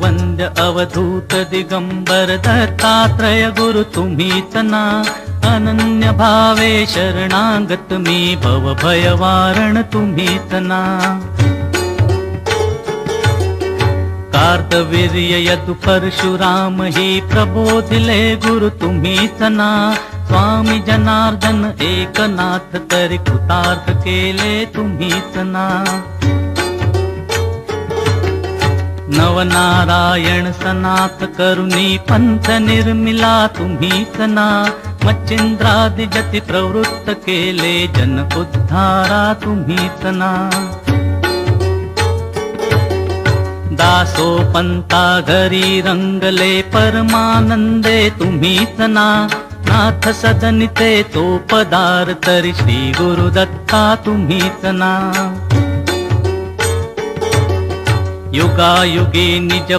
वंद्य अवधूत दिगंबर दत्तात्रय गुरु तुम्हीच ना, अनन्य भावे शरणागत मी भव भय वारण तुम्हीच ना। कार्तवीर्य यदु परशुराम ही प्रबोधिले गुरु तुम्हीच ना, स्वामी जनार्दन एकनाथ तरी कृतार्थ केले तुम्हीच ना। नवनारायण सनाथ करुणी पंथ निर्मिला तुम्हीच ना, मच्छिंद्रादि जति प्रवृत्त केले जन उद्धारा तुम्हीच ना। दासो पंता घरी रंगले परमानंदे तुम्हीच ना, नाथ सदनिते तो पदार तरी श्री गुरुदत्ता तुम्हीच ना। युगायुगी निज